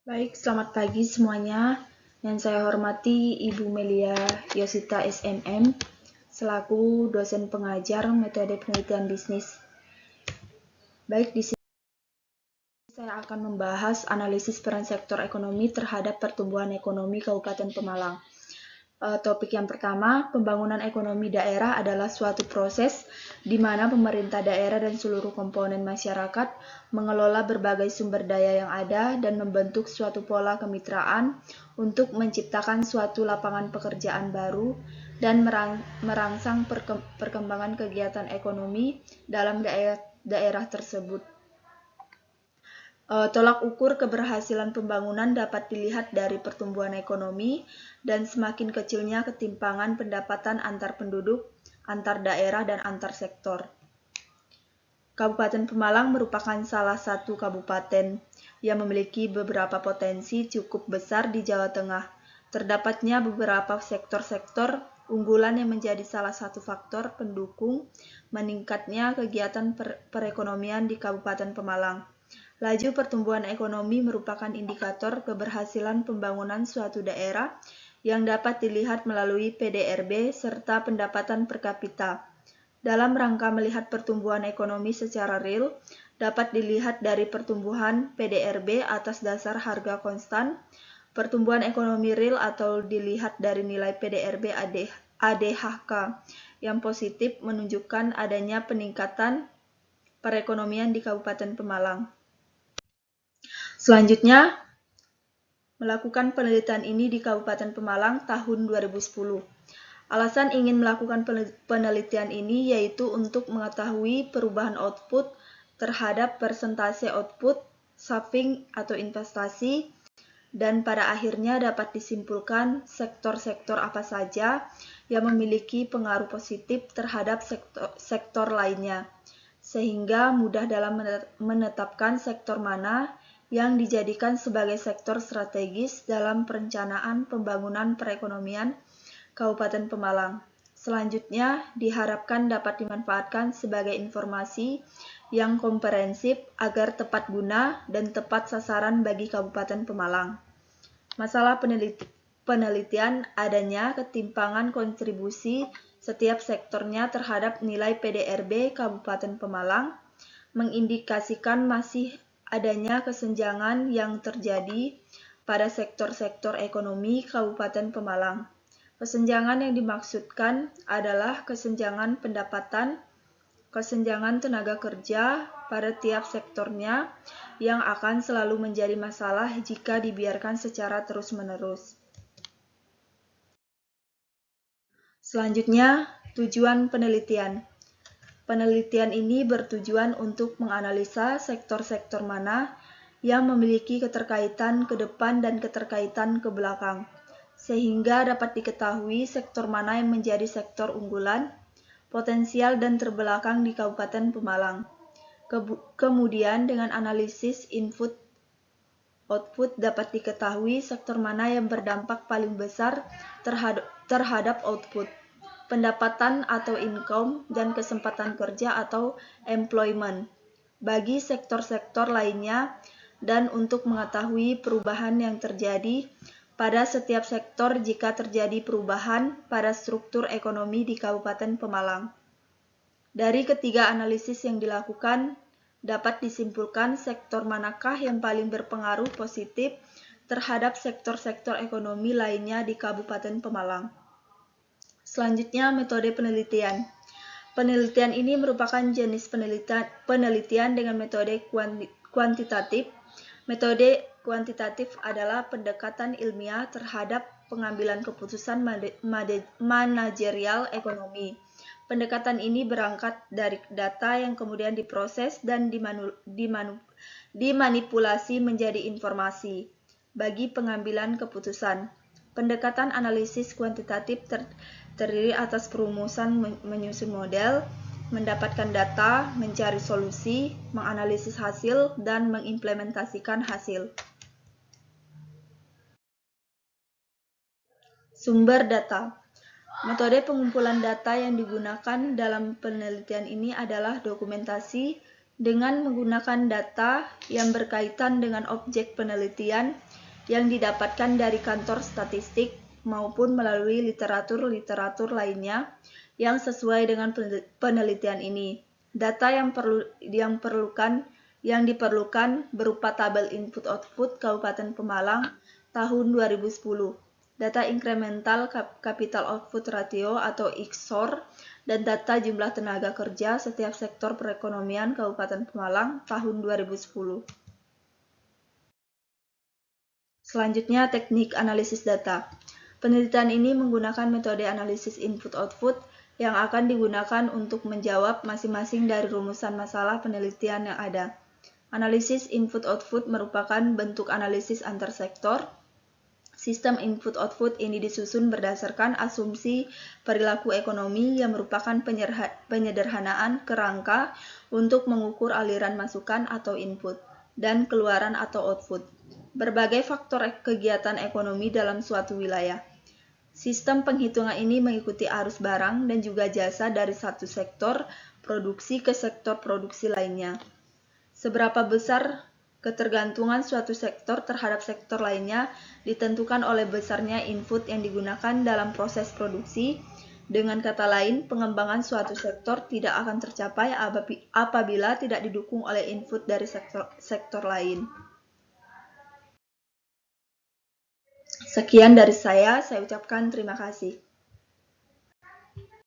Baik, selamat pagi semuanya. Yang saya hormati Ibu Melia Yosita SMM, selaku dosen pengajar metode penelitian bisnis. Baik, di sini saya akan membahas analisis peran sektor ekonomi terhadap pertumbuhan ekonomi Kabupaten Pemalang. Topik yang pertama, pembangunan ekonomi daerah adalah suatu proses di mana pemerintah daerah dan seluruh komponen masyarakat mengelola berbagai sumber daya yang ada dan membentuk suatu pola kemitraan untuk menciptakan suatu lapangan pekerjaan baru dan merangsang perkembangan kegiatan ekonomi dalam daerah tersebut. Tolak ukur keberhasilan pembangunan dapat dilihat dari pertumbuhan ekonomi dan semakin kecilnya ketimpangan pendapatan antar penduduk, antar daerah, dan antar sektor. Kabupaten Pemalang merupakan salah satu kabupaten yang memiliki beberapa potensi cukup besar di Jawa Tengah. Terdapatnya beberapa sektor-sektor unggulan yang menjadi salah satu faktor pendukung meningkatnya kegiatan perekonomian di Kabupaten Pemalang. Laju pertumbuhan ekonomi merupakan indikator keberhasilan pembangunan suatu daerah yang dapat dilihat melalui PDRB serta pendapatan per kapita. Dalam rangka melihat pertumbuhan ekonomi secara real, dapat dilihat dari pertumbuhan PDRB atas dasar harga konstan, pertumbuhan ekonomi real atau dilihat dari nilai PDRB ADHK yang positif menunjukkan adanya peningkatan perekonomian di Kabupaten Pemalang. Selanjutnya, melakukan penelitian ini di Kabupaten Pemalang tahun 2010. Alasan ingin melakukan penelitian ini yaitu untuk mengetahui perubahan output terhadap persentase output, saving atau investasi, dan pada akhirnya dapat disimpulkan sektor-sektor apa saja yang memiliki pengaruh positif terhadap sektor lainnya, sehingga mudah dalam menetapkan sektor mana yang dijadikan sebagai sektor strategis dalam perencanaan pembangunan perekonomian Kabupaten Pemalang. Selanjutnya, diharapkan dapat dimanfaatkan sebagai informasi yang komprehensif agar tepat guna dan tepat sasaran bagi Kabupaten Pemalang. Masalah penelitian adanya ketimpangan kontribusi setiap sektornya terhadap nilai PDRB Kabupaten Pemalang, mengindikasikan masih adanya kesenjangan yang terjadi pada sektor-sektor ekonomi Kabupaten Pemalang. Kesenjangan yang dimaksudkan adalah kesenjangan pendapatan, kesenjangan tenaga kerja pada tiap sektornya yang akan selalu menjadi masalah jika dibiarkan secara terus-menerus. Selanjutnya, tujuan penelitian. Penelitian ini bertujuan untuk menganalisa sektor-sektor mana yang memiliki keterkaitan ke depan dan keterkaitan ke belakang, sehingga dapat diketahui sektor mana yang menjadi sektor unggulan, potensial dan terbelakang di Kabupaten Pemalang. Kemudian dengan analisis input output dapat diketahui sektor mana yang berdampak paling besar terhadap output, pendapatan atau income, dan kesempatan kerja atau employment bagi sektor-sektor lainnya, dan untuk mengetahui perubahan yang terjadi pada setiap sektor jika terjadi perubahan pada struktur ekonomi di Kabupaten Pemalang. Dari ketiga analisis yang dilakukan, dapat disimpulkan sektor manakah yang paling berpengaruh positif terhadap sektor-sektor ekonomi lainnya di Kabupaten Pemalang. Selanjutnya, metode penelitian. Penelitian ini merupakan jenis penelitian dengan metode kuantitatif. Metode kuantitatif adalah pendekatan ilmiah terhadap pengambilan keputusan manajerial ekonomi. Pendekatan ini berangkat dari data yang kemudian diproses dan dimanipulasi menjadi informasi bagi pengambilan keputusan. Pendekatan analisis kuantitatif terdiri atas perumusan menyusun model, mendapatkan data, mencari solusi, menganalisis hasil, dan mengimplementasikan hasil. Sumber data. Metode pengumpulan data yang digunakan dalam penelitian ini adalah dokumentasi dengan menggunakan data yang berkaitan dengan objek penelitian yang didapatkan dari kantor statistik maupun melalui literatur-literatur lainnya yang sesuai dengan penelitian ini. Data yang diperlukan berupa tabel input-output Kabupaten Pemalang tahun 2010, data incremental capital output ratio atau ICSOR, dan data jumlah tenaga kerja setiap sektor perekonomian Kabupaten Pemalang tahun 2010. Selanjutnya, teknik analisis data. Penelitian ini menggunakan metode analisis input-output yang akan digunakan untuk menjawab masing-masing dari rumusan masalah penelitian yang ada. Analisis input-output merupakan bentuk analisis antar sektor. Sistem input-output ini disusun berdasarkan asumsi perilaku ekonomi yang merupakan penyederhanaan kerangka untuk mengukur aliran masukan atau input dan keluaran atau output berbagai faktor kegiatan ekonomi dalam suatu wilayah. Sistem penghitungan ini mengikuti arus barang dan juga jasa dari satu sektor produksi ke sektor produksi lainnya. Seberapa besar ketergantungan suatu sektor terhadap sektor lainnya ditentukan oleh besarnya input yang digunakan dalam proses produksi. Dengan kata lain, pengembangan suatu sektor tidak akan tercapai apabila tidak didukung oleh input dari sektor lain. Sekian dari saya ucapkan terima kasih.